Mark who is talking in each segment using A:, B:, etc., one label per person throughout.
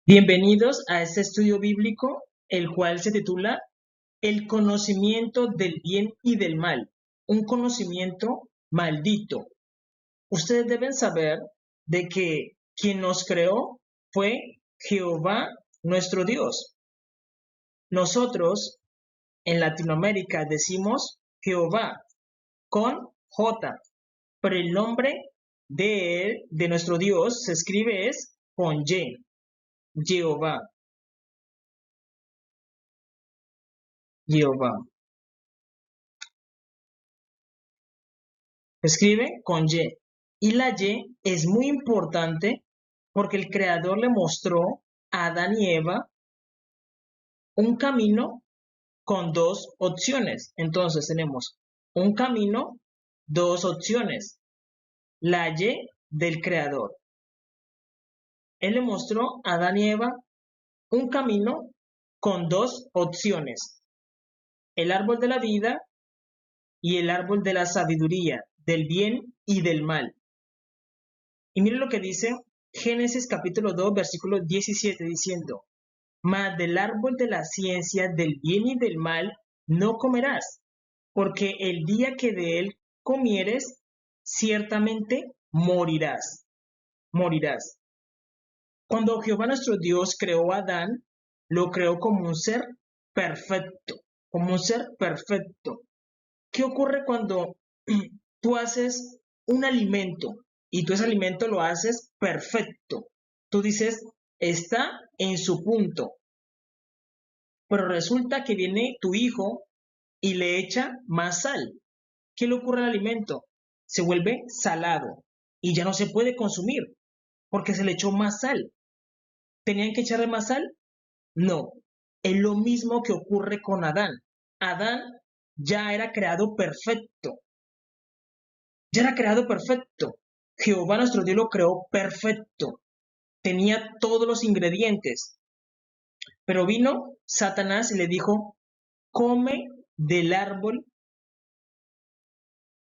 A: Bienvenidos a este estudio bíblico, el cual se titula El conocimiento del bien y del mal, un conocimiento maldito. Ustedes deben saber de que quien nos creó fue Jehová nuestro Dios. Nosotros en Latinoamérica decimos Jehová con J, pero el nombre de él, de nuestro Dios, se escribe es con Y, Jehová, Jehová. Escribe con Y. Y la Y es muy importante porque el Creador le mostró a Adán y Eva un camino con dos opciones. Entonces tenemos un camino, dos opciones. La Y del Creador. Él le mostró a Adán y Eva un camino con dos opciones. El árbol de la vida y el árbol de la sabiduría, del bien y del mal. Y mire lo que dice Génesis capítulo 2, versículo 17, diciendo, mas del árbol de la ciencia del bien y del mal no comerás, porque el día que de él comieres, ciertamente morirás, morirás. Cuando Jehová nuestro Dios creó a Adán, lo creó como un ser perfecto, como un ser perfecto. ¿Qué ocurre cuando tú haces un alimento y tú ese alimento lo haces perfecto? Tú dices, está en su punto, pero resulta que viene tu hijo y le echa más sal. ¿Qué le ocurre al alimento? Se vuelve salado y ya no se puede consumir porque se le echó más sal. ¿Tenían que echarle más sal? No. Es lo mismo que ocurre con Adán. Adán ya era creado perfecto. Ya era creado perfecto. Jehová nuestro Dios lo creó perfecto. Tenía todos los ingredientes. Pero vino Satanás y le dijo, come del árbol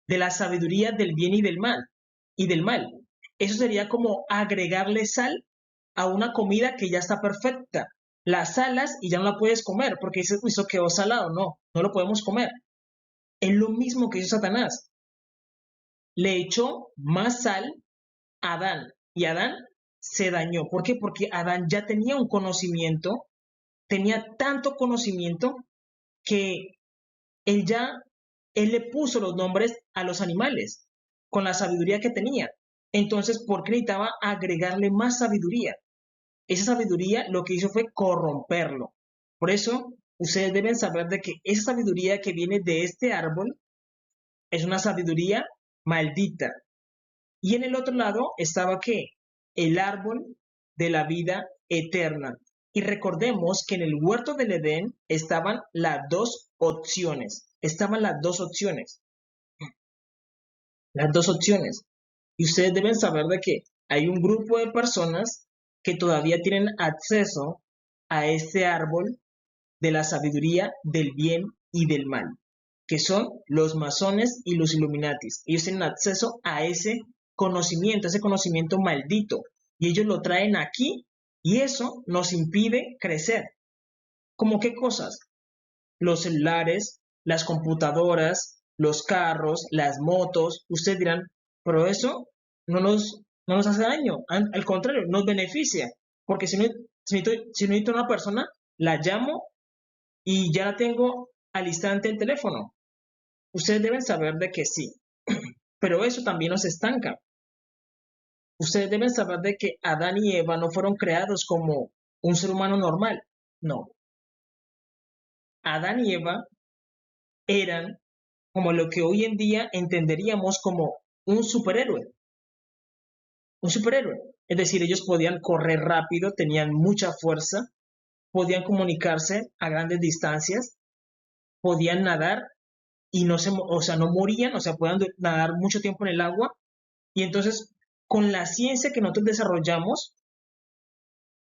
A: de la sabiduría del bien y del mal. Y del mal. Eso sería como agregarle sal a una comida que ya está perfecta. La salas y ya no la puedes comer porque eso quedó salado. No, no lo podemos comer. Es lo mismo que hizo Satanás. Le echó más sal a Adán y Adán se dañó. ¿Por qué? Porque Adán ya tenía un conocimiento, tenía tanto conocimiento que él ya, él le puso los nombres a los animales con la sabiduría que tenía. Entonces, ¿por qué necesitaba agregarle más sabiduría? Esa sabiduría lo que hizo fue corromperlo. Por eso, ustedes deben saber de que esa sabiduría que viene de este árbol es una sabiduría maldita. Y en el otro lado estaba ¿qué? El árbol de la vida eterna. Y recordemos que en el huerto del Edén estaban las dos opciones. Estaban las dos opciones. Las dos opciones. Y ustedes deben saber de que hay un grupo de personas que todavía tienen acceso a este árbol de la sabiduría del bien y del mal, que son los masones y los illuminatis. Ellos tienen acceso a ese conocimiento maldito, y ellos lo traen aquí, y eso nos impide crecer. ¿Cómo qué cosas? Los celulares, las computadoras, los carros, las motos. Ustedes dirán, pero eso no nos hace daño, al contrario, nos beneficia, porque si necesito una persona, la llamo y ya la tengo al instante el teléfono. Ustedes deben saber de que sí, pero eso también nos estanca. Ustedes deben saber de que Adán y Eva no fueron creados como un ser humano normal. No. Adán y Eva eran como lo que hoy en día entenderíamos como un superhéroe. Un superhéroe. Es decir, ellos podían correr rápido, tenían mucha fuerza, podían comunicarse a grandes distancias, podían nadar y no morían, o sea, podían nadar mucho tiempo en el agua. Y entonces, con la ciencia que nosotros desarrollamos,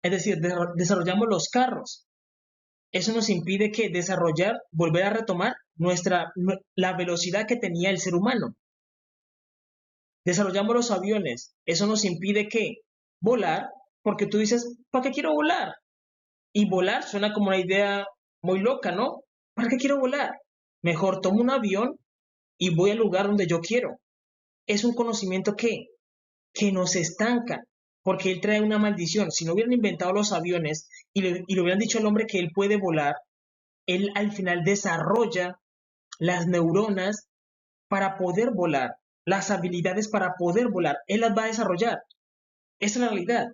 A: es decir, desarrollamos los carros, eso nos impide que desarrollar, volver a retomar la velocidad que tenía el ser humano. Desarrollamos los aviones, eso nos impide que volar Porque tú dices, ¿para qué quiero volar? Y volar suena como una idea muy loca, ¿no? ¿Para qué quiero volar? Mejor tomo un avión y voy al lugar donde yo quiero. Es un conocimiento que nos estanca, porque él trae una maldición. Si no hubieran inventado los aviones y le hubieran dicho al hombre que él puede volar, él al final desarrolla las neuronas para poder volar, las habilidades para poder volar. Él las va a desarrollar. Esa es la realidad.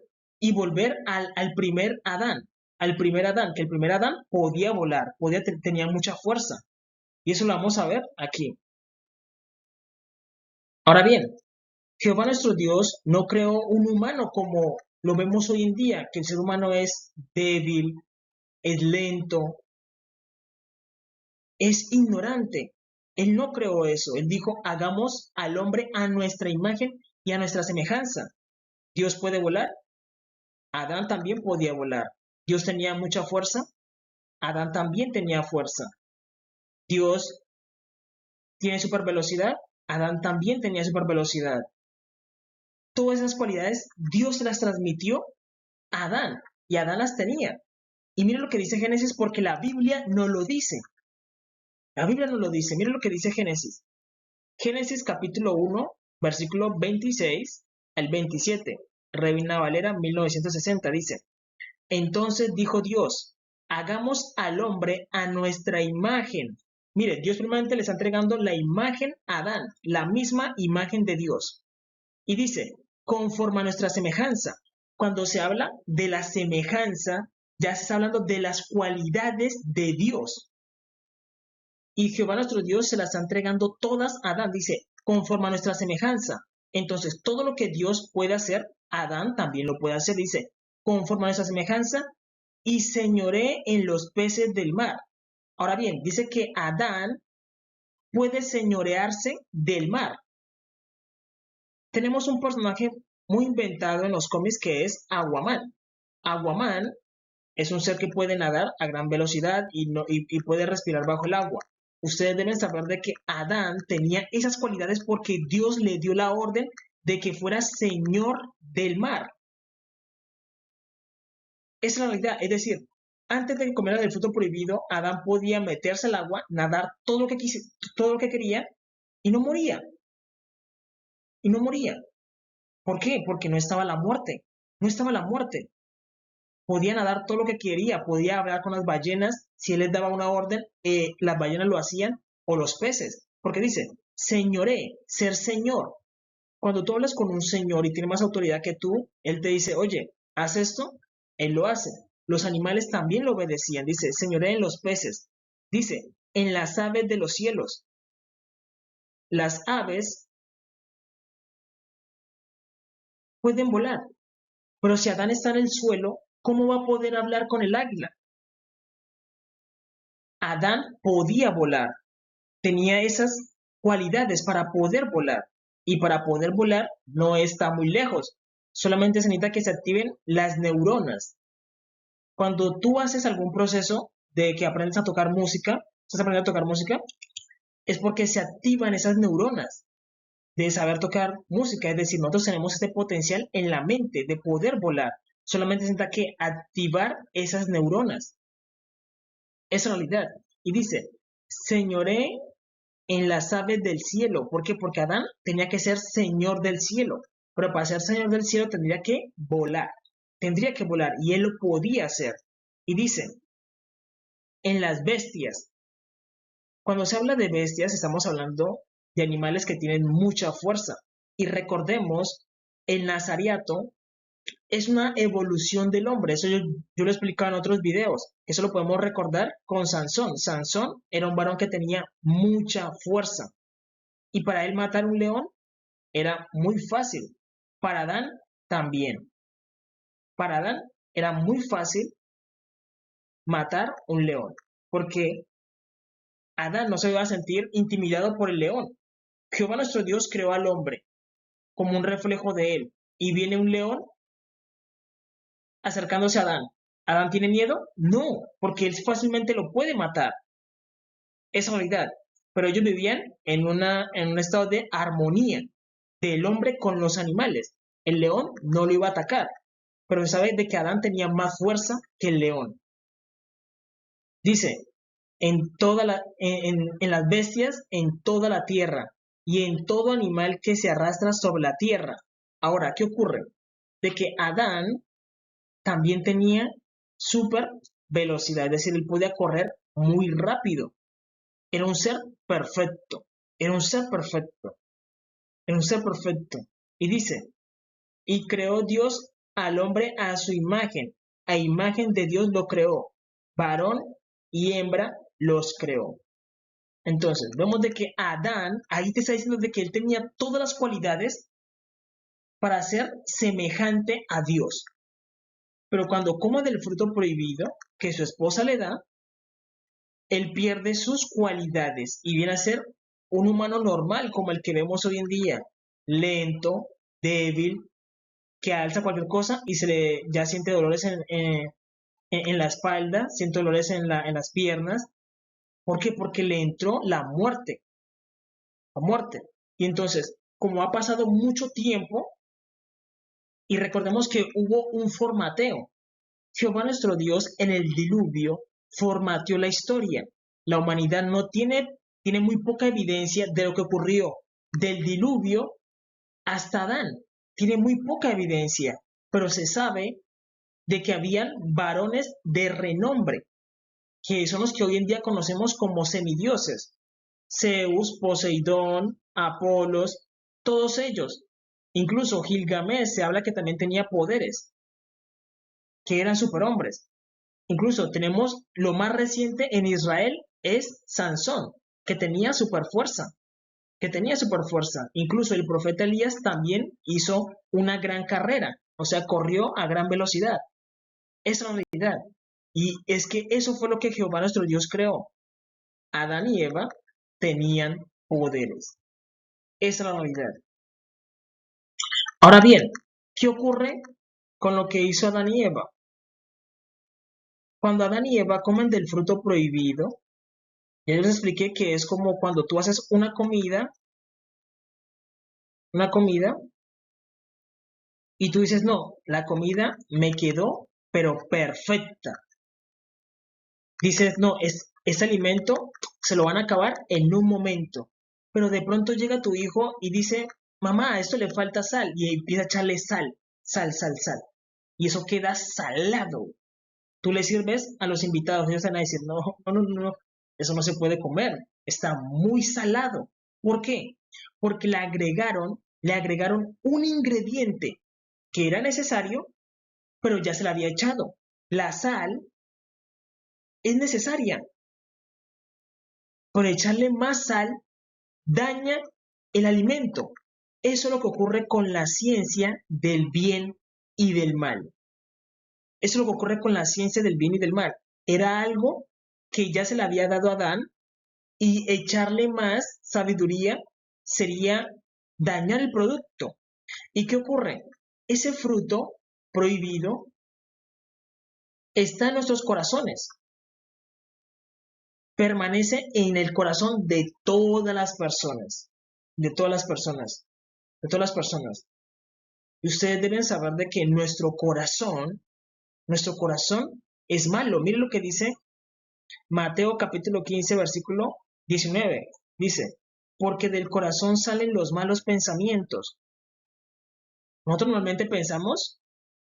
A: Y volver al primer Adán, que el primer Adán podía volar, tenía mucha fuerza. Y eso lo vamos a ver aquí. Ahora bien, Jehová nuestro Dios no creó un humano como lo vemos hoy en día, que el ser humano es débil, es lento, es ignorante. Él no creó eso. Él dijo, hagamos al hombre a nuestra imagen y a nuestra semejanza. ¿Dios puede volar? Adán también podía volar. ¿Dios tenía mucha fuerza? Adán también tenía fuerza. ¿Dios tiene supervelocidad? Adán también tenía supervelocidad. Todas esas cualidades Dios se las transmitió a Adán y Adán las tenía. Y mire lo que dice Génesis porque la Biblia no lo dice. La Biblia no lo dice. Mire lo que dice Génesis. Génesis capítulo 1, versículo 26 al 27. Reina Valera 1960 dice. Entonces dijo Dios, hagamos al hombre a nuestra imagen. Mire, Dios primeramente le está entregando la imagen a Adán, la misma imagen de Dios. Y dice, conforme a nuestra semejanza. Cuando se habla de la semejanza, ya se está hablando de las cualidades de Dios. Y Jehová nuestro Dios se las está entregando todas a Adán. Dice, conforme a nuestra semejanza. Entonces, todo lo que Dios puede hacer, Adán también lo puede hacer. Dice, conforme a nuestra semejanza, y señoré en los peces del mar. Ahora bien, dice que Adán puede señorearse del mar. Tenemos un personaje muy inventado en los cómics que es Aquaman. Aquaman es un ser que puede nadar a gran velocidad y puede respirar bajo el agua. Ustedes deben saber de que Adán tenía esas cualidades porque Dios le dio la orden de que fuera señor del mar. Esa es la realidad, es decir, antes de comer el fruto prohibido, Adán podía meterse al agua, nadar todo lo que quería y no moría. Y no moría. ¿Por qué? Porque no estaba la muerte. No estaba la muerte. Podía nadar todo lo que quería, podía hablar con las ballenas, si él les daba una orden, las ballenas lo hacían, o los peces, porque dice, señoré, ser señor. Cuando tú hablas con un señor y tiene más autoridad que tú, él te dice, oye, haz esto, él lo hace. Los animales también lo obedecían, dice, señoré en los peces, dice, en las aves de los cielos. Las aves pueden volar, pero si Adán está en el suelo, ¿cómo va a poder hablar con el águila? Adán podía volar, tenía esas cualidades para poder volar. Y para poder volar no está muy lejos. Solamente se necesita que se activen las neuronas. Cuando tú haces algún proceso de que aprendes a tocar música, estás aprendiendo a tocar música, es porque se activan esas neuronas de saber tocar música. Es decir, nosotros tenemos este potencial en la mente de poder volar. Solamente se necesita que activar esas neuronas. Es realidad. Y dice, señoré en las aves del cielo. ¿Por qué? Porque Adán tenía que ser señor del cielo. Pero para ser señor del cielo tendría que volar. Tendría que volar y él lo podía hacer. Y dice, en las bestias. Cuando se habla de bestias estamos hablando de animales que tienen mucha fuerza. Y recordemos, el nazariato es una evolución del hombre. Eso yo lo he explicado en otros videos. Eso lo podemos recordar con Sansón. Sansón era un varón que tenía mucha fuerza. Y para él matar un león era muy fácil. Para Adán también. Para Adán era muy fácil matar un león. Porque Adán no se iba a sentir intimidado por el león. Jehová nuestro Dios creó al hombre como un reflejo de él. Y viene un león acercándose a Adán. ¿Adán tiene miedo? No, porque él fácilmente lo puede matar. Es realidad. Pero ellos vivían en un estado de armonía del hombre con los animales. El león no lo iba a atacar, pero se sabe de que Adán tenía más fuerza que el león. Dice, en las bestias, en toda la tierra, y en todo animal que se arrastra sobre la tierra. Ahora, ¿qué ocurre? De que Adán también tenía súper velocidad, es decir, él podía correr muy rápido. Era un ser perfecto, era un ser perfecto, era un ser perfecto. Y dice, y creó Dios al hombre a su imagen, a imagen de Dios lo creó, varón y hembra los creó. Entonces, vemos de que Adán, ahí te está diciendo de que él tenía todas las cualidades para ser semejante a Dios. Pero cuando come del fruto prohibido que su esposa le da, él pierde sus cualidades y viene a ser un humano normal como el que vemos hoy en día, lento, débil, que alza cualquier cosa y ya siente dolores en la espalda, siente dolores en las piernas. ¿Por qué? Porque le entró la muerte. Y entonces, como ha pasado mucho tiempo, y recordemos que hubo un formateo, Jehová nuestro Dios en el diluvio formateó la historia. La humanidad no tiene muy poca evidencia de lo que ocurrió del diluvio hasta Adán. Tiene muy poca evidencia, pero se sabe de que habían varones de renombre, que son los que hoy en día conocemos como semidioses. Zeus, Poseidón, Apolos, todos ellos. Incluso Gilgamesh se habla que también tenía poderes, que eran superhombres. Incluso tenemos lo más reciente en Israel es Sansón, que tenía superfuerza, Incluso el profeta Elías también hizo una gran carrera, o sea, corrió a gran velocidad. Es la realidad. Y es que eso fue lo que Jehová nuestro Dios creó. Adán y Eva tenían poderes. Esa es la realidad. Ahora bien, ¿qué ocurre con lo que hizo Adán y Eva? Cuando Adán y Eva comen del fruto prohibido, ya les expliqué que es como cuando tú haces una comida, y tú dices, no, la comida me quedó, pero perfecta. Dices, no, ese alimento se lo van a acabar en un momento. Pero de pronto llega tu hijo y dice, mamá, a esto le falta sal. Y empieza a echarle sal. Y eso queda salado. Tú le sirves a los invitados, ellos van a decir, no, eso no se puede comer. Está muy salado. ¿Por qué? Porque le agregaron un ingrediente que era necesario, pero ya se le había echado. La sal es necesaria, pero echarle más sal daña el alimento. Eso es lo que ocurre con la ciencia del bien y del mal. Eso es lo que ocurre con la ciencia del bien y del mal. Era algo que ya se le había dado a Adán y echarle más sabiduría sería dañar el producto. ¿Y qué ocurre? Ese fruto prohibido está en nuestros corazones. Permanece en el corazón de todas las personas. De todas las personas. De todas las personas. Y ustedes deben saber de que nuestro corazón es malo. Miren lo que dice Mateo capítulo 15, versículo 19. Dice, porque del corazón salen los malos pensamientos. Nosotros normalmente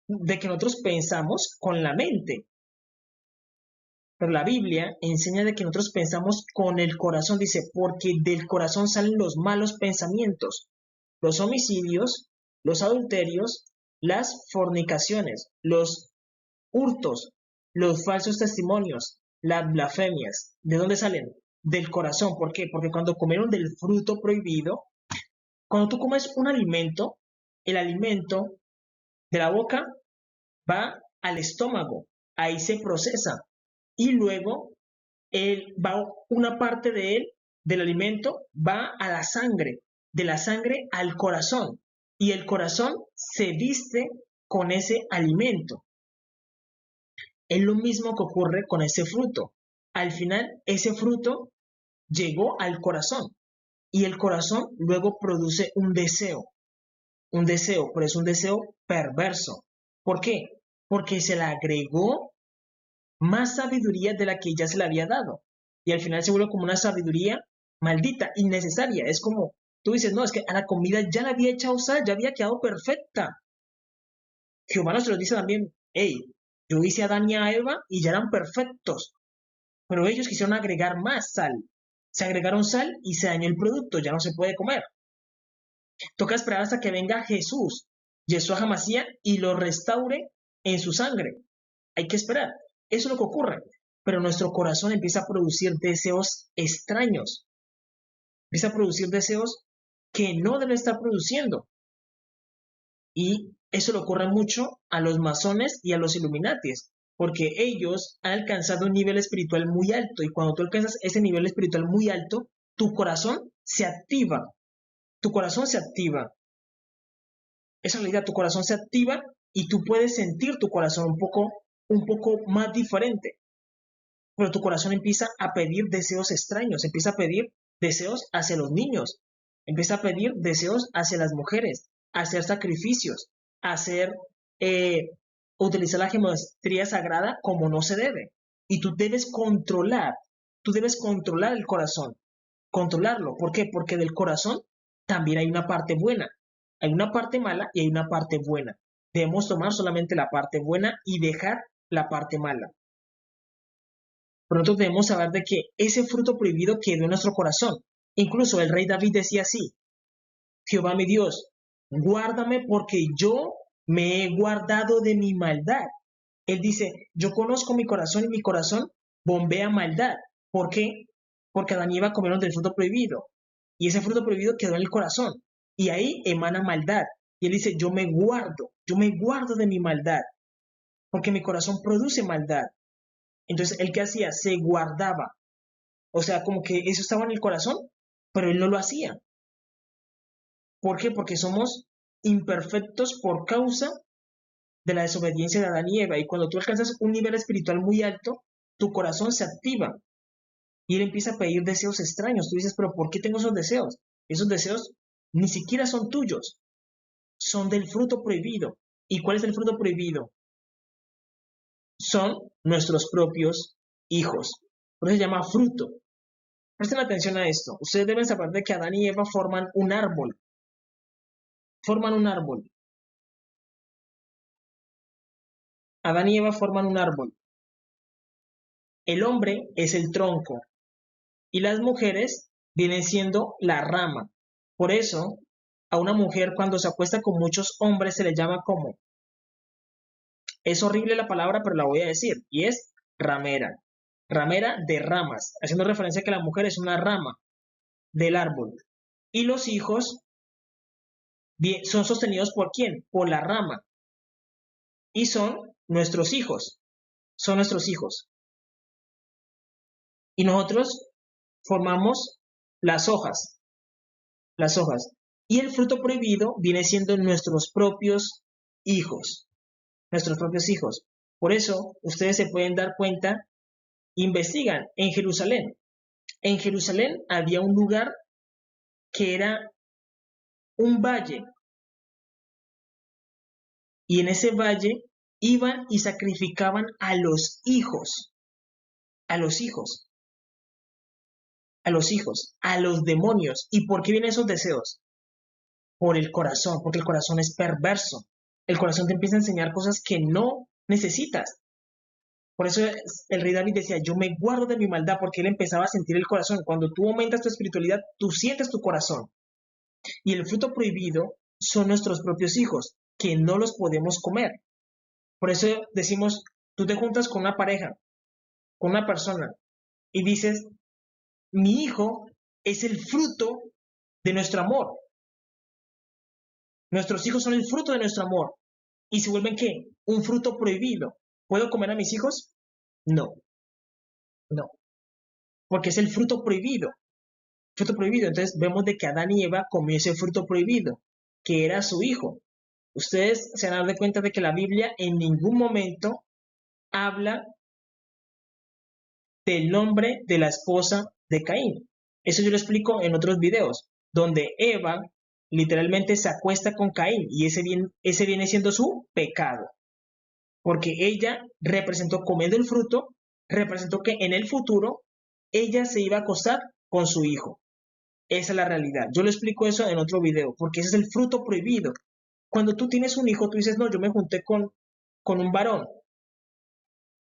A: nosotros pensamos con la mente. Pero la Biblia enseña de que nosotros pensamos con el corazón. Dice, porque del corazón salen los malos pensamientos, los homicidios, los adulterios, las fornicaciones, los hurtos, los falsos testimonios, las blasfemias. ¿De dónde salen? Del corazón. ¿Por qué? Porque cuando comieron del fruto prohibido, cuando tú comes un alimento, el alimento de la boca va al estómago, ahí se procesa y luego una parte del alimento, va a la sangre, de la sangre al corazón y el corazón se viste con ese alimento. Es lo mismo que ocurre con ese fruto. Al final, ese fruto llegó al corazón y el corazón luego produce un deseo, pero es un deseo perverso. ¿Por qué? porque se le agregó más sabiduría de la que ya se le había dado. Y al final se vuelve como una sabiduría maldita, innecesaria. Es como, tú dices, no, es que a la comida ya la había echado sal, ya había quedado perfecta. Jehová nos lo dice también, hey, yo hice a Adán y a Eva y ya eran perfectos, pero ellos quisieron agregar más sal. Se agregaron sal y se dañó el producto, ya no se puede comer. Toca esperar hasta que venga Jesús, Yeshua HaMashiach, y lo restaure en su sangre. Hay que esperar. Eso es lo que ocurre. Pero nuestro corazón empieza a producir deseos extraños. Empieza a producir deseos que no debe estar produciendo. Y eso le ocurre mucho a los masones y a los Illuminatis, porque ellos han alcanzado un nivel espiritual muy alto. Y cuando tú alcanzas ese nivel espiritual muy alto, tu corazón se activa. Tu corazón se activa. Esa realidad, tu corazón se activa y tú puedes sentir tu corazón un poco más diferente. Pero tu corazón empieza a pedir deseos extraños, empieza a pedir deseos hacia los niños, empieza a pedir deseos hacia las mujeres, a hacer sacrificios, a hacer, utilizar la geometría sagrada como no se debe. Y tú debes controlar el corazón, controlarlo. ¿Por qué? Porque del corazón también hay una parte buena, hay una parte mala y hay una parte buena. Debemos tomar solamente la parte buena y dejar la parte mala. Por lo tanto, debemos saber de que ese fruto prohibido quedó en nuestro corazón. Incluso el rey David decía así, Jehová mi Dios, guárdame porque yo me he guardado de mi maldad. Él dice, yo conozco mi corazón y mi corazón bombea maldad. ¿Por qué? Porque Adán y Eva comieron del fruto prohibido. Y ese fruto prohibido quedó en el corazón. Y ahí emana maldad. Y él dice, yo me guardo de mi maldad. Porque mi corazón produce maldad. Entonces, ¿él qué hacía? Se guardaba. O sea, como que eso estaba en el corazón, pero él no lo hacía. ¿Por qué? Porque somos imperfectos por causa de la desobediencia de Adán y Eva. Y cuando tú alcanzas un nivel espiritual muy alto, tu corazón se activa y él empieza a pedir deseos extraños. Tú dices, pero ¿por qué tengo esos deseos? Esos deseos ni siquiera son tuyos, son del fruto prohibido. ¿Y cuál es el fruto prohibido? Son nuestros propios hijos. Por eso se llama fruto. Presten atención a esto. Ustedes deben saber de que Adán y Eva forman un árbol. Forman un árbol. Adán y Eva forman un árbol. El hombre es el tronco y las mujeres vienen siendo la rama. Por eso, a una mujer cuando se acuesta con muchos hombres se le llama como, es horrible la palabra, pero la voy a decir, y es ramera. Ramera de ramas, haciendo referencia a que la mujer es una rama del árbol. Y los hijos son sostenidos por ¿quién? Por la rama. Y son nuestros hijos. Son nuestros hijos. Y nosotros formamos las hojas. Las hojas. Y el fruto prohibido viene siendo nuestros propios hijos. Nuestros propios hijos. Por eso, ustedes se pueden dar cuenta, investigan en Jerusalén. En Jerusalén había un lugar que era un valle. Y en ese valle iban y sacrificaban a los hijos. A los hijos. A los hijos. A los demonios. ¿Y por qué vienen esos deseos? Por el corazón, porque el corazón es perverso. El corazón te empieza a enseñar cosas que no necesitas. Por eso el rey David decía, yo me guardo de mi maldad, porque él empezaba a sentir el corazón. Cuando tú aumentas tu espiritualidad, tú sientes tu corazón. Y el fruto prohibido son nuestros propios hijos, que no los podemos comer. Por eso decimos, tú te juntas con una pareja, con una persona, y dices, mi hijo es el fruto de nuestro amor. Nuestros hijos son el fruto de nuestro amor. ¿Y se vuelven qué? Un fruto prohibido. ¿Puedo comer a mis hijos? No, no. Porque es el fruto prohibido. Fruto prohibido. Entonces vemos de que Adán y Eva comió ese fruto prohibido, que era su hijo. Ustedes se van a dar cuenta de que la Biblia en ningún momento habla del nombre de la esposa de Caín. Eso yo lo explico en otros videos, donde Eva literalmente se acuesta con Caín y ese viene siendo su pecado. porque ella representó comiendo el fruto, representó que en el futuro ella se iba a acostar con su hijo. Esa es la realidad. Yo le explico eso en otro video, porque ese es el fruto prohibido. Cuando tú tienes un hijo, tú dices, no, yo me junté con un varón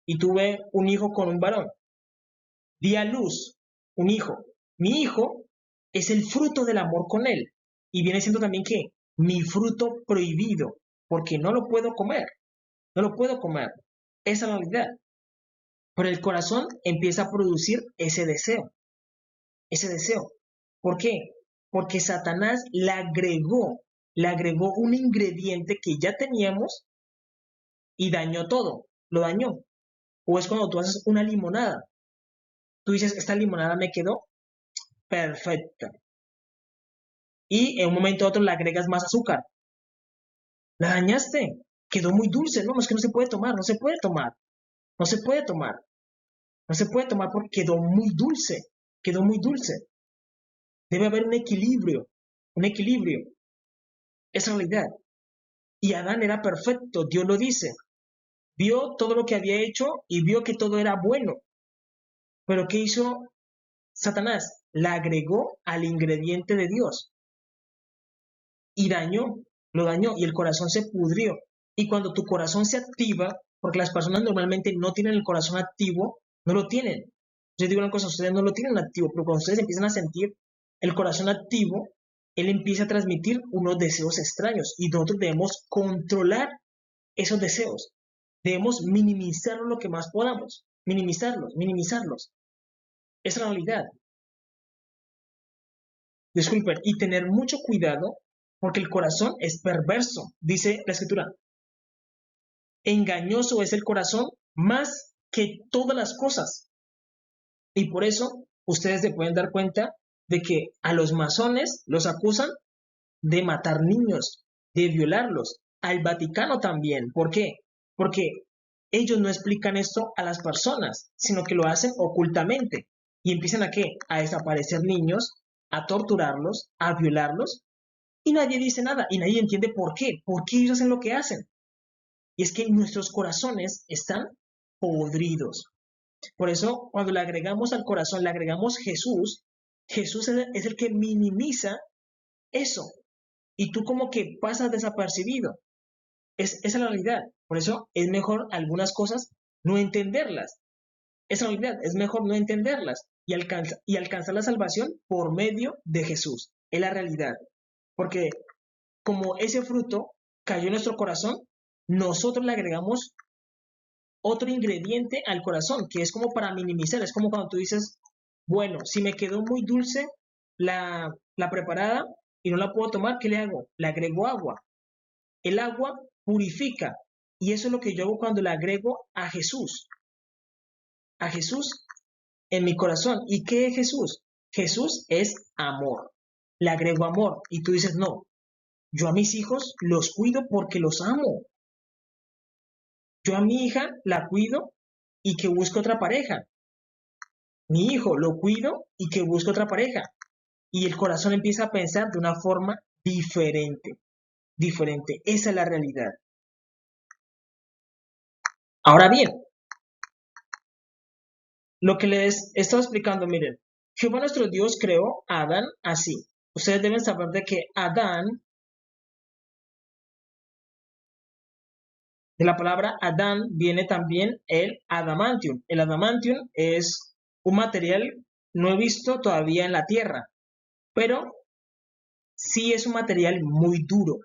A: y tuve un hijo con un varón. Di a luz un hijo. Mi hijo es el fruto del amor con él. Y viene siendo también que mi fruto prohibido, porque no lo puedo comer. No lo puedo comer. Esa es la realidad. Pero el corazón empieza a producir ese deseo. Ese deseo. ¿Por qué? Porque Satanás le agregó un ingrediente que ya teníamos y dañó todo. Lo dañó. O es cuando tú haces una limonada. Tú dices, esta limonada me quedó perfecta. Y en un momento a otro le agregas más azúcar. La dañaste. Quedó muy dulce. No, es que no se puede tomar, no se puede tomar. No se puede tomar. No se puede tomar porque quedó muy dulce. Quedó muy dulce. Debe haber un equilibrio. Un equilibrio. Es realidad. Y Adán era perfecto. Dios lo dice. Vio todo lo que había hecho y vio que todo era bueno. Pero ¿qué hizo Satanás? La agregó al ingrediente de Dios. Y dañó, lo dañó y el corazón se pudrió. Y cuando tu corazón se activa, porque las personas normalmente no tienen el corazón activo, no lo tienen. Yo digo una cosa, ustedes no lo tienen activo, pero cuando ustedes empiezan a sentir el corazón activo, él empieza a transmitir unos deseos extraños y nosotros debemos controlar esos deseos. Debemos minimizarlos lo que más podamos. Minimizarlos. Es la realidad. Disculpen, y tener mucho cuidado porque el corazón es perverso, dice la escritura. Engañoso es el corazón más que todas las cosas. Y por eso ustedes se pueden dar cuenta de que a los masones los acusan de matar niños, de violarlos. Al Vaticano también. ¿Por qué? Porque ellos no explican esto a las personas, sino que lo hacen ocultamente. Y empiezan a ¿qué? A desaparecer niños, a torturarlos, a violarlos. Y nadie dice nada. Y nadie entiende por qué. ¿Por qué ellos hacen lo que hacen? Y es que nuestros corazones están podridos. Por eso, cuando le agregamos al corazón, le agregamos Jesús, Jesús es el que minimiza eso. Y tú como que pasas desapercibido. Esa es la realidad. Por eso es mejor algunas cosas no entenderlas. Esa realidad es mejor no entenderlas y alcanzar la salvación por medio de Jesús. Es la realidad. Porque como ese fruto cayó en nuestro corazón, nosotros le agregamos otro ingrediente al corazón, que es como para minimizar. Es como cuando tú dices, bueno, si me quedó muy dulce la preparada y no la puedo tomar, ¿qué le hago? Le agrego agua. El agua purifica. Y eso es lo que yo hago cuando le agrego a Jesús. A Jesús en mi corazón. ¿Y qué es Jesús? Jesús es amor. Le agrego amor. Y tú dices, no, yo a mis hijos los cuido porque los amo. Yo a mi hija la cuido y que busque otra pareja. Mi hijo lo cuido y que busque otra pareja. Y el corazón empieza a pensar de una forma diferente. Diferente. Esa es la realidad. Ahora bien, lo que les he estado explicando, miren, Jehová nuestro Dios creó a Adán así. Ustedes deben saber de que Adán, de la palabra Adán, viene también el adamantium. El adamantium es un material no he visto todavía en la tierra, pero sí es un material muy duro,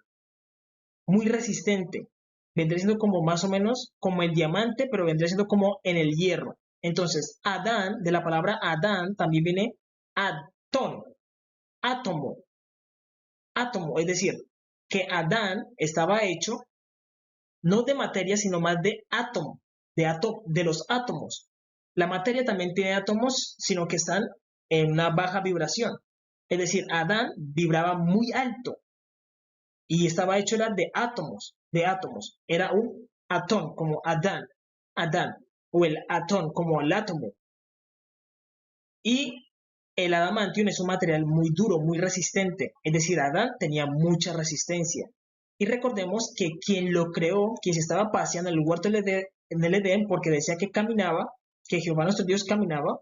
A: muy resistente. Vendría siendo como más o menos como el diamante, pero vendría siendo como en el hierro. Entonces, Adán, de la palabra Adán, también viene atón, átomo, átomo. Es decir, que Adán estaba hecho no de materia, sino más de átomo, de los átomos. La materia también tiene átomos, sino que están en una baja vibración. Es decir, Adán vibraba muy alto y estaba hecho era de átomos, de átomos. Era un atón, como Adán, Adán, o el atón, como el átomo. Y el adamantium es un material muy duro, muy resistente. Es decir, Adán tenía mucha resistencia. Y recordemos que quien lo creó, quien se estaba paseando en el huerto en el Edén, porque decía que caminaba, que Jehová nuestro Dios caminaba,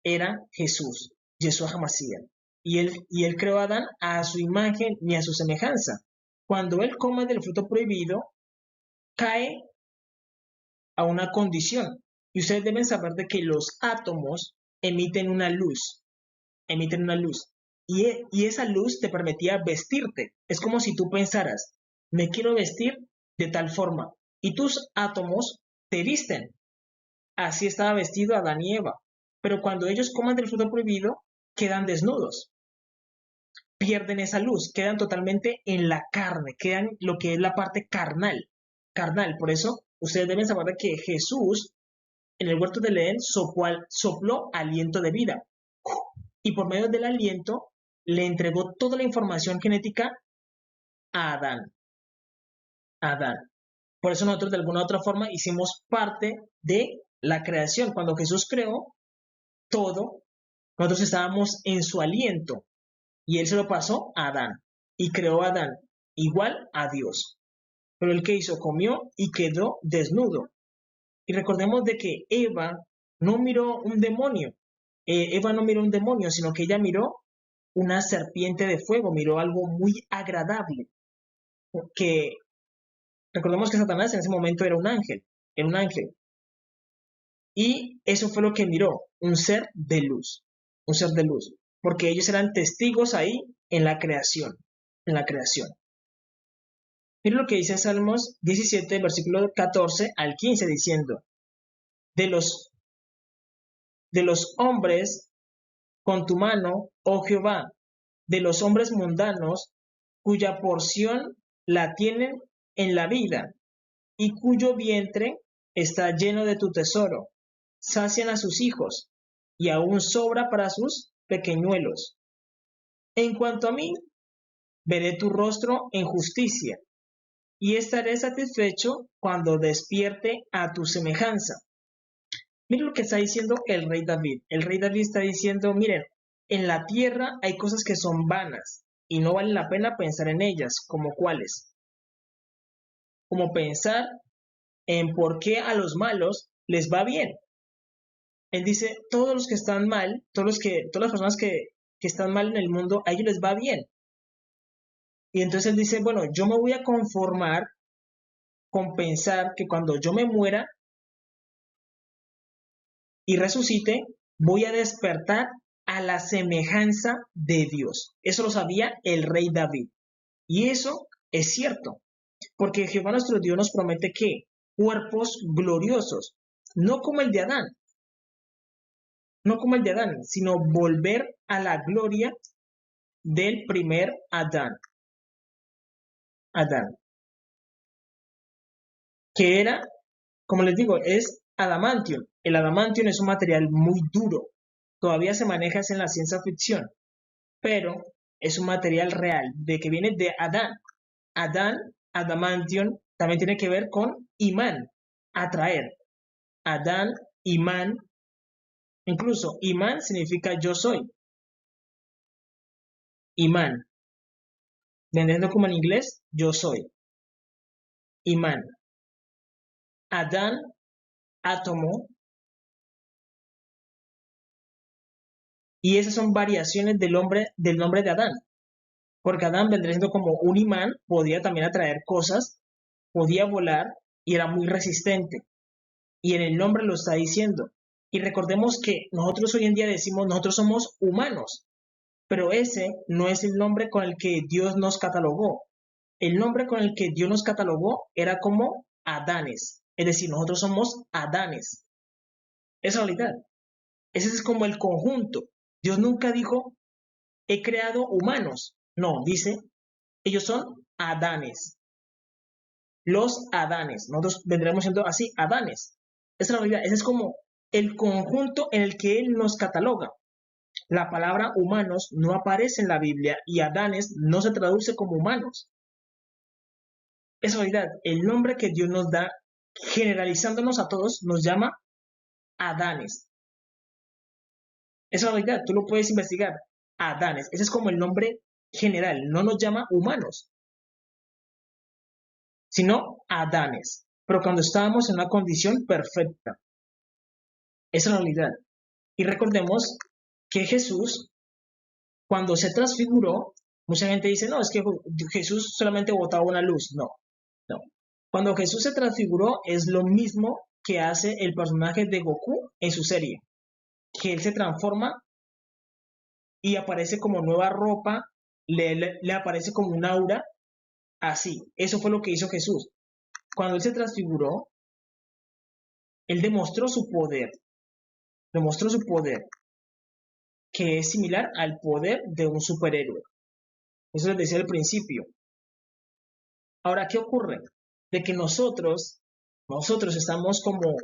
A: era Jesús, Yeshua HaMashiach. Y él creó a Adán a su imagen y a su semejanza. Cuando él come del fruto prohibido, cae a una condición. Y ustedes deben saber de que los átomos emiten una luz, emiten una luz. Y esa luz te permitía vestirte. Es como si tú pensaras, me quiero vestir de tal forma. Y tus átomos te visten. Así estaba vestido Adán y Eva. Pero cuando ellos comen del fruto prohibido, quedan desnudos. Pierden esa luz, quedan totalmente en la carne, quedan lo que es la parte carnal. Carnal. Por eso, ustedes deben saber de que Jesús en el huerto del Edén sopló aliento de vida. Y por medio del aliento le entregó toda la información genética a Adán. Adán. Por eso nosotros de alguna u otra forma hicimos parte de la creación. Cuando Jesús creó todo, nosotros estábamos en su aliento y él se lo pasó a Adán y creó a Adán igual a Dios. Pero el que hizo comió y quedó desnudo. Y recordemos de que Eva no miró un demonio. Eva no miró un demonio, sino que ella miró una serpiente de fuego, miró algo muy agradable. Que recordemos que Satanás en ese momento era un ángel, era un ángel. Y eso fue lo que miró, un ser de luz, un ser de luz, porque ellos eran testigos ahí en la creación, en la creación. Miren lo que dice Salmos 17, versículo 14 al 15, diciendo, de los hombres con tu mano, oh Jehová, de los hombres mundanos, cuya porción la tienen en la vida, y cuyo vientre está lleno de tu tesoro. Sacian a sus hijos, y aún sobra para sus pequeñuelos. En cuanto a mí, veré tu rostro en justicia, y estaré satisfecho cuando despierte a tu semejanza. Miren lo que está diciendo el rey David. El rey David está diciendo, miren, en la tierra hay cosas que son vanas, y no vale la pena pensar en ellas, como cuáles. Como pensar en por qué a los malos les va bien. Él dice, todos los que están mal, todas las personas que están mal en el mundo, a ellos les va bien. Y entonces él dice, bueno, yo me voy a conformar con pensar que cuando yo me muera y resucite, voy a despertar a la semejanza de Dios. Eso lo sabía el rey David. Y eso es cierto, porque Jehová nuestro Dios nos promete que cuerpos gloriosos, no como el de Adán, no como el de Adán, sino volver a la gloria del primer Adán. Adán, que era, como les digo, es adamantium. El adamantium es un material muy duro. Todavía se maneja en la ciencia ficción, pero es un material real, de que viene de Adán. Adán, adamantium, también tiene que ver con imán, atraer. Adán, imán, incluso imán significa yo soy. Imán, vendiendo como en inglés, yo soy. Imán. Adán, átomo, y esas son variaciones del nombre de Adán, porque Adán vendría siendo como un imán, podía también atraer cosas, podía volar y era muy resistente, y en el nombre lo está diciendo. Y recordemos que nosotros hoy en día decimos, nosotros somos humanos, pero ese no es el nombre con el que Dios nos catalogó. El nombre con el que Dios nos catalogó era como Adanes, es decir, nosotros somos Adanes. Es realidad. Ese es como el conjunto. Dios nunca dijo, he creado humanos. No, dice, ellos son Adanes. Los Adanes. Nosotros vendremos siendo así, Adanes. Esa es la realidad. Ese es como el conjunto en el que Él nos cataloga. La palabra humanos no aparece en la Biblia y Adanes no se traduce como humanos. Es realidad. El nombre que Dios nos da, generalizándonos a todos, nos llama Adanes. Es realidad. Tú lo puedes investigar. Adanes. Ese es como el nombre general. No nos llama humanos. sino Adanes. Pero cuando estábamos en una condición perfecta. Esa es la realidad. Y recordemos que Jesús, cuando se transfiguró, mucha gente dice, no, es que Jesús solamente botaba una luz. No, no. Cuando Jesús se transfiguró es lo mismo que hace el personaje de Goku en su serie, que él se transforma y aparece como nueva ropa, le aparece como un aura, así. Eso fue lo que hizo Jesús. Cuando él se transfiguró, él demostró su poder, que es similar al poder de un superhéroe. Eso les decía al principio. Ahora, ¿qué ocurre? De que nosotros estamos como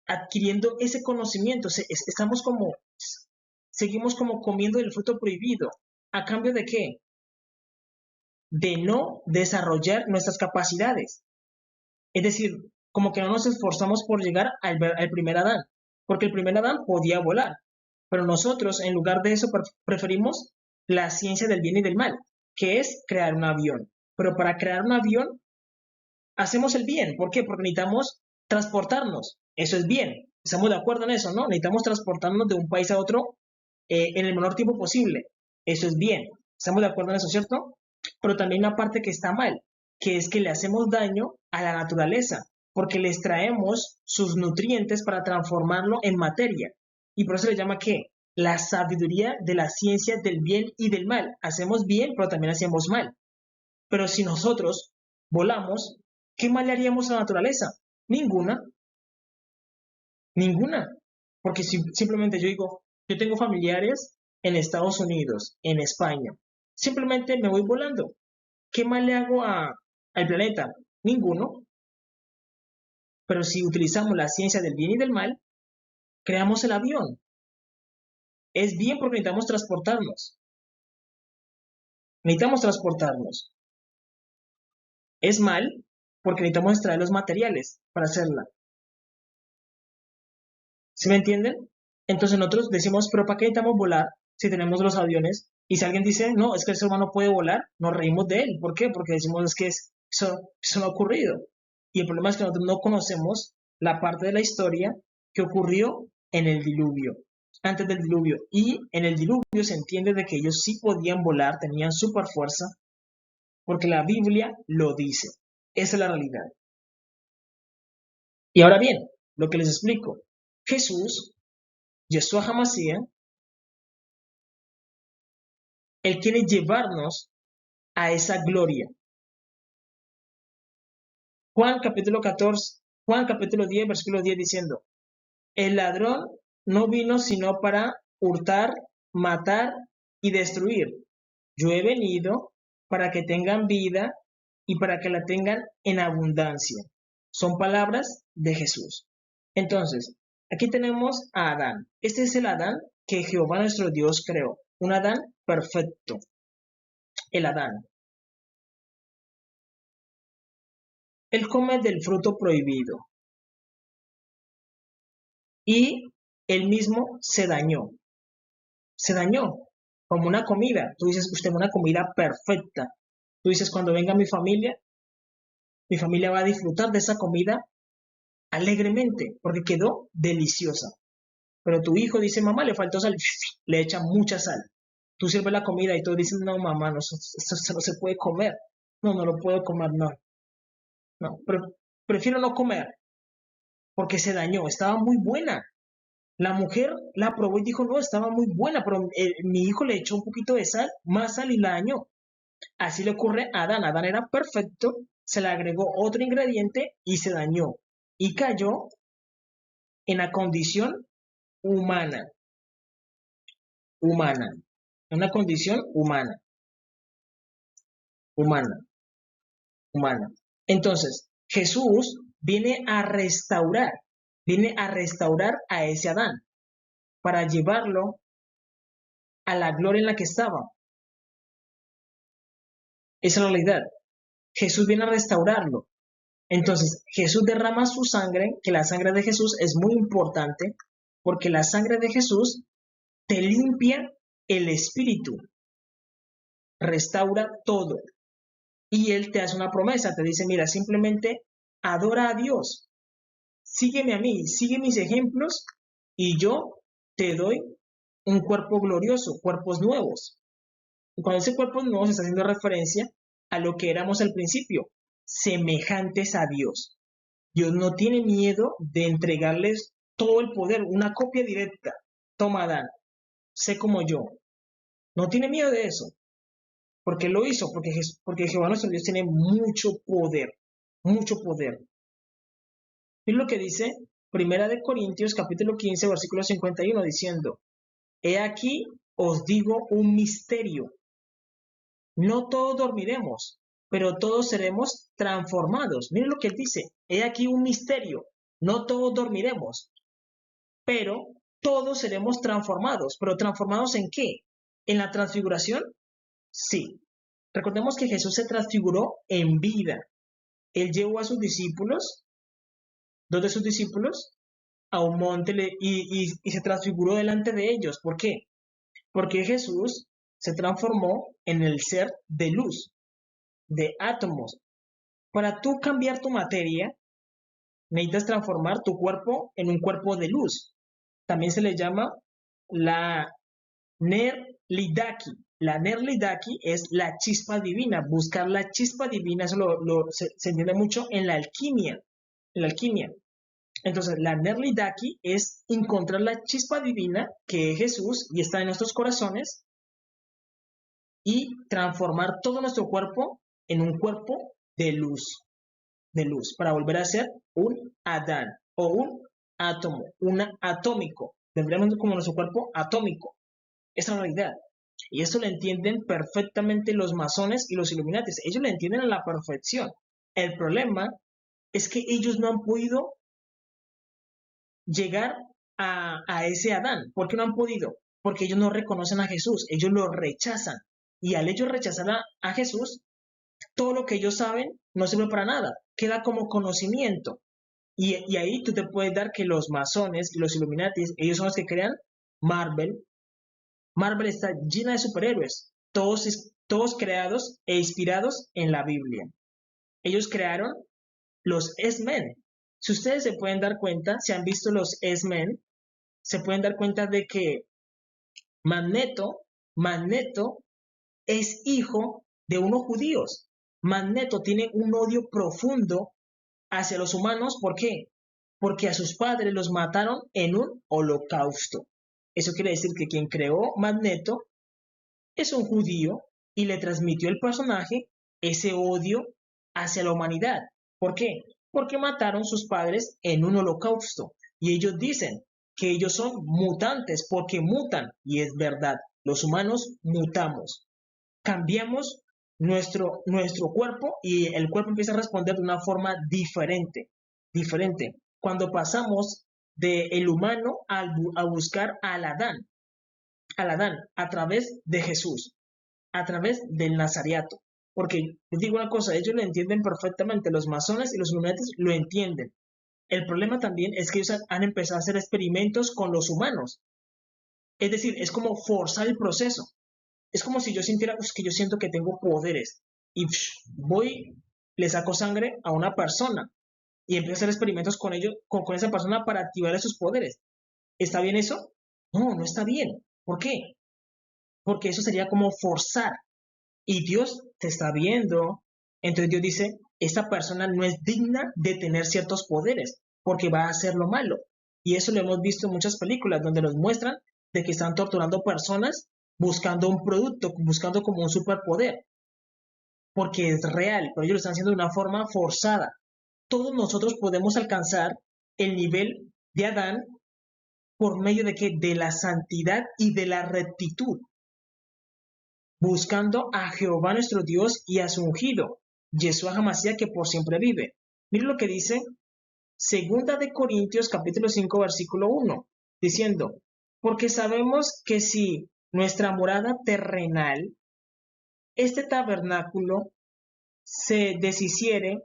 A: adquiriendo ese conocimiento, estamos como, seguimos como comiendo el fruto prohibido. ¿A cambio de qué? De no desarrollar nuestras capacidades. Es decir, como que no nos esforzamos por llegar al primer Adán, porque el primer Adán podía volar, pero nosotros en lugar de eso preferimos la ciencia del bien y del mal, que es crear un avión. Pero para crear un avión hacemos el bien. ¿Por qué? Porque necesitamos transportarnos. Eso es bien. Estamos de acuerdo en eso, ¿no? Necesitamos transportarnos de un país a otro en el menor tiempo posible. Eso es bien. Estamos de acuerdo en eso, ¿cierto? Pero también una parte que está mal, que es que le hacemos daño a la naturaleza, porque le extraemos sus nutrientes para transformarlo en materia. Y por eso le llama ¿qué? La sabiduría de la ciencia del bien y del mal. Hacemos bien, pero también hacemos mal. Pero si nosotros volamos, ¿qué mal le haríamos a la naturaleza? Ninguna, ninguna. Porque si, simplemente yo digo, yo tengo familiares en Estados Unidos, en España. Simplemente me voy volando. ¿Qué mal le hago al planeta? Ninguno. Pero si utilizamos la ciencia del bien y del mal, creamos el avión. Es bien porque necesitamos transportarnos. Necesitamos transportarnos. Es mal porque necesitamos extraer los materiales para hacerla. ¿Sí me entienden? Entonces nosotros decimos, pero ¿para qué necesitamos volar si tenemos los aviones? Y si alguien dice, no, es que el ser humano puede volar, nos reímos de él. ¿Por qué? Porque decimos, es que eso no ha ocurrido. Y el problema es que nosotros no conocemos la parte de la historia que ocurrió en el diluvio, antes del diluvio. Y en el diluvio se entiende de que ellos sí podían volar, tenían super fuerza, porque la Biblia lo dice. Esa es la realidad. Y ahora bien, lo que les explico. Jesús, Yeshua HaMashiach, él quiere llevarnos a esa gloria. Juan capítulo 14, Juan capítulo 10, versículo 10 diciendo, el ladrón no vino sino para hurtar, matar y destruir. Yo he venido para que tengan vida y para que la tengan en abundancia. Son palabras de Jesús. Entonces, aquí tenemos a Adán. Este es el Adán que Jehová nuestro Dios creó. Un Adán perfecto. El Adán. Él come del fruto prohibido y él mismo se dañó como una comida. Tú dices, usted una comida perfecta. Tú dices, cuando venga mi familia va a disfrutar de esa comida alegremente porque quedó deliciosa. Pero tu hijo dice, mamá, le faltó sal, le echa mucha sal. Tú sirves la comida y todos dicen, no, mamá, no, eso no se puede comer. No, no lo puedo comer, no. No, prefiero no comer porque se dañó, estaba muy buena. La mujer la probó y dijo, no, estaba muy buena, pero mi hijo le echó un poquito de sal, más sal y la dañó. Así le ocurre a Adán. Adán era perfecto, se le agregó otro ingrediente y se dañó. Y cayó en la condición humana, humana, en una condición humana, humana, humana. Entonces, Jesús viene a restaurar a ese Adán para llevarlo a la gloria en la que estaba. Esa es la realidad. Jesús viene a restaurarlo. Entonces, Jesús derrama su sangre, que la sangre de Jesús es muy importante, porque la sangre de Jesús te limpia el espíritu, restaura todo. y Él te hace una promesa, te dice, mira, simplemente adora a Dios, sígueme a mí, sigue mis ejemplos y yo te doy un cuerpo glorioso, cuerpos nuevos. Y cuando ese cuerpo nuevo se está haciendo referencia a lo que éramos al principio, semejantes a Dios. Dios no tiene miedo de entregarles todo el poder, una copia directa. Toma, Adán, sé como yo. No tiene miedo de eso. Porque lo hizo, porque Jehová nuestro Dios tiene mucho poder, mucho poder. Es lo que dice Primera de Corintios capítulo 15, versículo 51, diciendo, he aquí os digo un misterio. No todos dormiremos, pero todos seremos transformados. Miren lo que él dice. He aquí un misterio. No todos dormiremos, pero todos seremos transformados. ¿Pero transformados en qué? ¿En la transfiguración? Sí. Recordemos que Jesús se transfiguró en vida. Él llevó a sus discípulos, dos de sus discípulos, a un monte y se transfiguró delante de ellos. ¿Por qué? Porque Jesús se transformó en el ser de luz, de átomos. Para tú cambiar tu materia, necesitas transformar tu cuerpo en un cuerpo de luz. También se le llama la Ner-Lidaki. La Ner-Lidaki es la chispa divina. Buscar la chispa divina, eso se entiende mucho en la alquimia. En la alquimia. Entonces, la Ner-Lidaki es encontrar la chispa divina que es Jesús y está en nuestros corazones y transformar todo nuestro cuerpo en un cuerpo de luz, para volver a ser un Adán o un átomo, un atómico. Tendremos como nuestro cuerpo atómico. Esa es la realidad. Y eso lo entienden perfectamente los masones y los iluminatis. Ellos lo entienden a la perfección. El problema es que ellos no han podido llegar a ese Adán. ¿Por qué no han podido? Porque ellos no reconocen a Jesús, ellos lo rechazan. Y al ellos rechazar a Jesús, todo lo que ellos saben no sirve para nada, queda como conocimiento. Y ahí tú te puedes dar que los masones y los Illuminatis, ellos son los que crean Marvel. Marvel está llena de superhéroes, todos creados e inspirados en la Biblia. Ellos crearon los X-Men. Si ustedes se pueden dar cuenta, si han visto los X-Men, se pueden dar cuenta de que Magneto es hijo de unos judíos. Magneto tiene un odio profundo hacia los humanos. ¿Por qué? Porque a sus padres los mataron en un holocausto. Eso quiere decir que quien creó Magneto es un judío y le transmitió el personaje ese odio hacia la humanidad. ¿Por qué? Porque mataron sus padres en un holocausto. Y ellos dicen que ellos son mutantes porque mutan. Y es verdad, los humanos mutamos. Cambiamos nuestro cuerpo y el cuerpo empieza a responder de una forma diferente. Cuando pasamos del humano a buscar al Adán a través de Jesús, a través del Nazariato. Porque les digo una cosa, ellos lo entienden perfectamente, los masones y los illuminatis lo entienden. El problema también es que ellos han empezado a hacer experimentos con los humanos. Es decir, es como forzar el proceso. Es como si yo sintiera que yo siento que tengo poderes y voy, le saco sangre a una persona y empiezo a hacer experimentos con ellos, con esa persona para activar esos poderes. ¿Está bien eso? No, no está bien. ¿Por qué? Porque eso sería como forzar. Y Dios te está viendo. Entonces Dios dice, esta persona no es digna de tener ciertos poderes porque va a hacer lo malo. Y eso lo hemos visto en muchas películas donde nos muestran de que están torturando personas buscando un producto, buscando como un superpoder. Porque es real, pero ellos lo están haciendo de una forma forzada. Todos nosotros podemos alcanzar el nivel de Adán por medio de qué? De la santidad y de la rectitud, buscando a Jehová nuestro Dios y a su ungido, Yeshua HaMashiach, que por siempre vive. Miren lo que dice Segunda de Corintios capítulo 5 versículo 1, diciendo, porque sabemos que si nuestra morada terrenal, este tabernáculo, se deshiciere,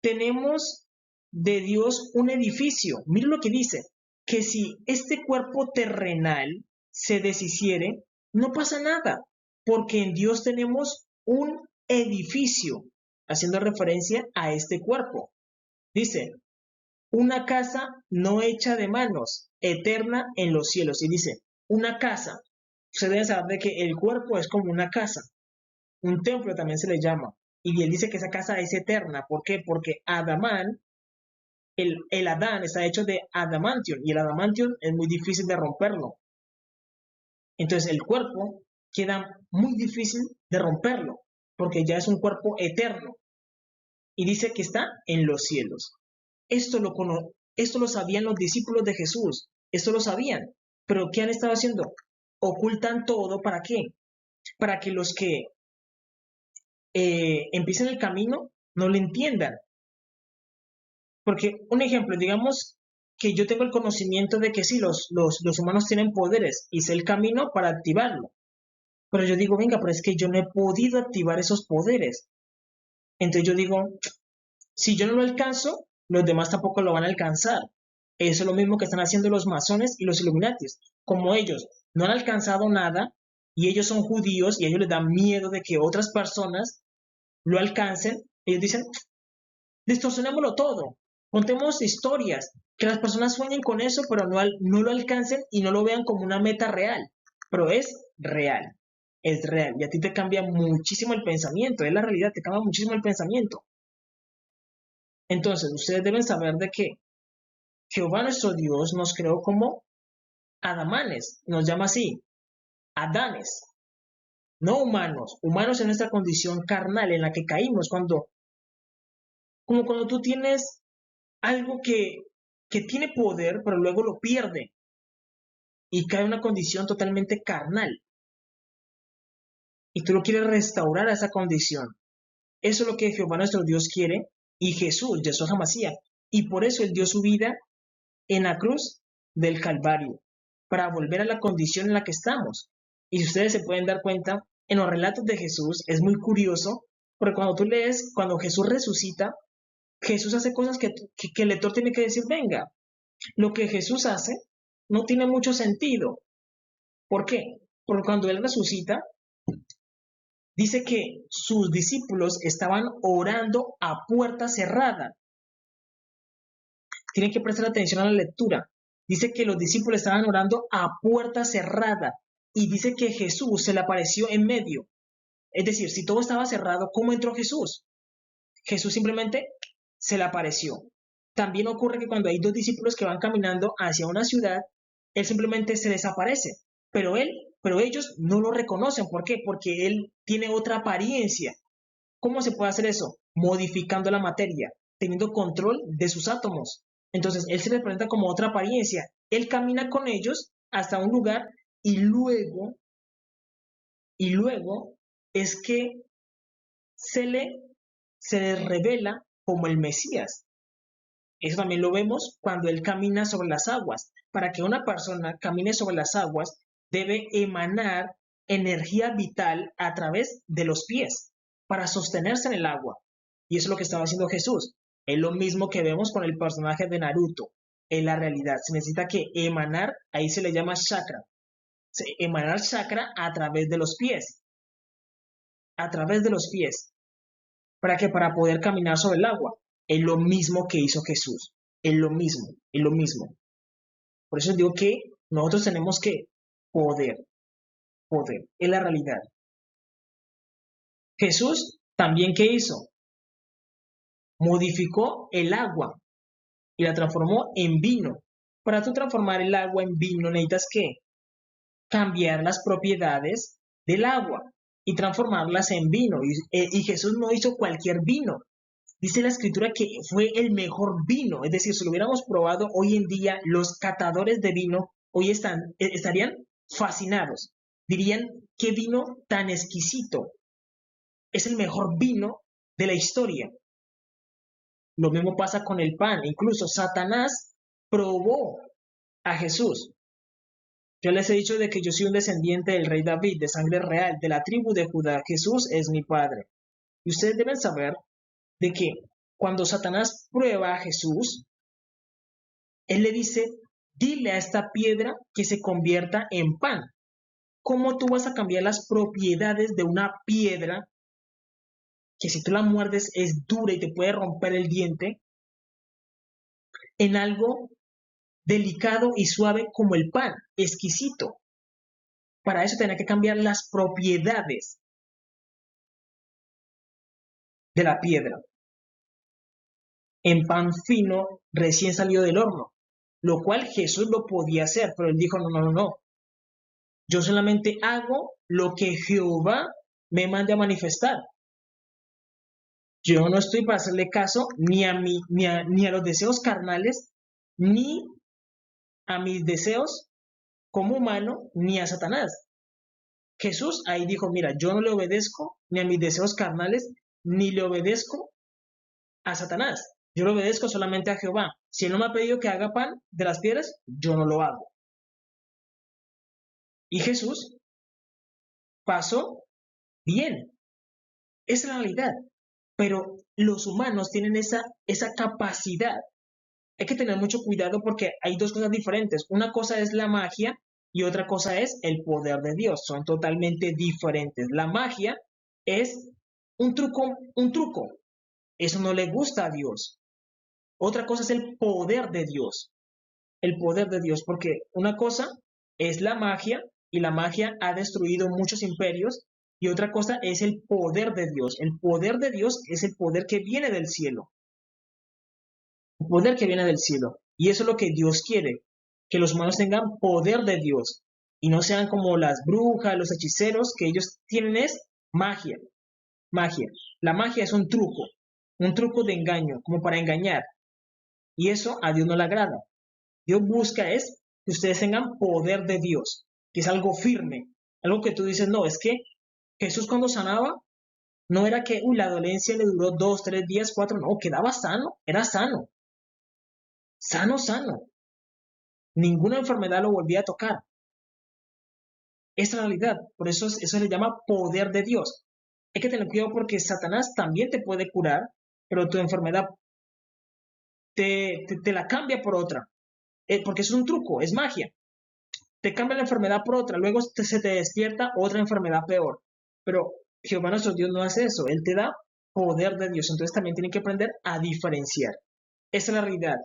A: tenemos de Dios un edificio. Miren lo que dice, que si este cuerpo terrenal se deshiciere, no pasa nada, porque en Dios tenemos un edificio. haciendo referencia a este cuerpo. Dice, una casa no hecha de manos, eterna en los cielos. Y dice, una casa. Ustedes deben saber de que el cuerpo es como una casa. Un templo también se le llama. Y él dice que esa casa es eterna. ¿Por qué? Porque Adamán, el Adán está hecho de adamantium. Y el adamantium es muy difícil de romperlo. Entonces el cuerpo queda muy difícil de romperlo. Porque ya es un cuerpo eterno. Y dice que está en los cielos. Esto lo sabían los discípulos de Jesús. Esto lo sabían. Pero ¿qué han estado haciendo? Ocultan todo. ¿Para qué? Para que los que empiecen el camino no lo entiendan. Porque, un ejemplo, digamos que yo tengo el conocimiento de que sí, los humanos tienen poderes y sé el camino para activarlo. Pero yo digo, venga, pero es que yo no he podido activar esos poderes. Entonces yo digo, si yo no lo alcanzo, los demás tampoco lo van a alcanzar. Eso es lo mismo que están haciendo los masones y los Illuminatis. Como ellos no han alcanzado nada y ellos son judíos y a ellos les da miedo de que otras personas lo alcancen, ellos dicen, distorsionémoslo todo, contemos historias, que las personas sueñen con eso, pero no lo alcancen y no lo vean como una meta real, pero es real, y a ti te cambia muchísimo el pensamiento, es la realidad, te cambia muchísimo el pensamiento. Entonces, ustedes deben saber de que Jehová nuestro Dios nos creó como Adamanes, nos llama así, Adanes, no humanos, humanos en nuestra condición carnal en la que caímos como cuando tú tienes algo que tiene poder, pero luego lo pierde y cae en una condición totalmente carnal. Y tú lo quieres restaurar a esa condición. Eso es lo que Jehová nuestro Dios quiere y Jesús, Yeshua HaMashiach. Y por eso Él dio su vida en la cruz del Calvario, para volver a la condición en la que estamos. Y si ustedes se pueden dar cuenta, en los relatos de Jesús es muy curioso, porque cuando tú lees, cuando Jesús resucita, Jesús hace cosas que el lector tiene que decir, venga, lo que Jesús hace no tiene mucho sentido. ¿Por qué? Porque cuando Él resucita, dice que sus discípulos estaban orando a puerta cerrada. Tienen que prestar atención a la lectura. Dice que los discípulos estaban orando a puerta cerrada y dice que Jesús se le apareció en medio. Es decir, si todo estaba cerrado, ¿cómo entró Jesús? Jesús simplemente se le apareció. También ocurre que cuando hay dos discípulos que van caminando hacia una ciudad, Él simplemente se desaparece, pero ellos no lo reconocen. ¿Por qué? Porque Él tiene otra apariencia. ¿Cómo se puede hacer eso? Modificando la materia, teniendo control de sus átomos. Entonces, Él se les presenta como otra apariencia. Él camina con ellos hasta un lugar y luego es que se les revela como el Mesías. Eso también lo vemos cuando Él camina sobre las aguas. Para que una persona camine sobre las aguas, debe emanar energía vital a través de los pies para sostenerse en el agua. Y eso es lo que estaba haciendo Jesús. Es lo mismo que vemos con el personaje de Naruto. En la realidad, se necesita que emanar, ahí se le llama chakra. Emanar chakra a través de los pies. A través de los pies. ¿Para qué? Para poder caminar sobre el agua. Es lo mismo que hizo Jesús. Es lo mismo, es lo mismo. Por eso digo que nosotros tenemos que poder, es la realidad. Jesús también, ¿qué hizo? Modificó el agua y la transformó en vino. Para tú transformar el agua en vino necesitas ¿qué? Cambiar las propiedades del agua y transformarlas en vino. Y Jesús no hizo cualquier vino. Dice la escritura que fue el mejor vino. Es decir, si lo hubiéramos probado hoy en día, los catadores de vino hoy estarían fascinados. Dirían, qué vino tan exquisito. Es el mejor vino de la historia. Lo mismo pasa con el pan. Incluso Satanás probó a Jesús. Yo les he dicho de que yo soy un descendiente del rey David, de sangre real, de la tribu de Judá. Jesús es mi padre. Y ustedes deben saber de que cuando Satanás prueba a Jesús, él le dice, dile a esta piedra que se convierta en pan. ¿Cómo tú vas a cambiar las propiedades de una piedra que si tú la muerdes es dura y te puede romper el diente, en algo delicado y suave como el pan, exquisito. Para eso tenía que cambiar las propiedades de la piedra en pan fino recién salido del horno, lo cual Jesús lo podía hacer, pero él dijo, no, no, no, no, yo solamente hago lo que Jehová me mande a manifestar. Yo no estoy para hacerle caso ni a los deseos carnales, ni a mis deseos como humano, ni a Satanás. Jesús ahí dijo, mira, yo no le obedezco ni a mis deseos carnales, ni le obedezco a Satanás. Yo le obedezco solamente a Jehová. Si él no me ha pedido que haga pan de las piedras, yo no lo hago. Y Jesús pasó bien. Es la realidad. Pero los humanos tienen esa capacidad. Hay que tener mucho cuidado porque hay dos cosas diferentes. Una cosa es la magia y otra cosa es el poder de Dios. Son totalmente diferentes. La magia es un truco, un truco. Eso no le gusta a Dios. Otra cosa es el poder de Dios. El poder de Dios, porque una cosa es la magia y la magia ha destruido muchos imperios y otra cosa es el poder de Dios. El poder de Dios es el poder que viene del cielo. El poder que viene del cielo. Y eso es lo que Dios quiere, que los humanos tengan poder de Dios y no sean como las brujas, los hechiceros, que ellos tienen es magia. Magia. La magia es un truco de engaño, como para engañar. Y eso a Dios no le agrada. Dios busca es que ustedes tengan poder de Dios, que es algo firme, algo que tú dices, no, es que Jesús cuando sanaba, no era que la dolencia le duró 2, 3 días, 4, no, quedaba sano, era sano, sano, sano. Ninguna enfermedad lo volvía a tocar. Es la realidad, por eso eso se le llama poder de Dios. Hay que tener cuidado porque Satanás también te puede curar, pero tu enfermedad te la cambia por otra, porque es un truco, es magia. Te cambia la enfermedad por otra, luego se te despierta otra enfermedad peor. Pero Jehová nuestro Dios no hace eso, Él te da poder de Dios, entonces también tienen que aprender a diferenciar. Esa es la realidad.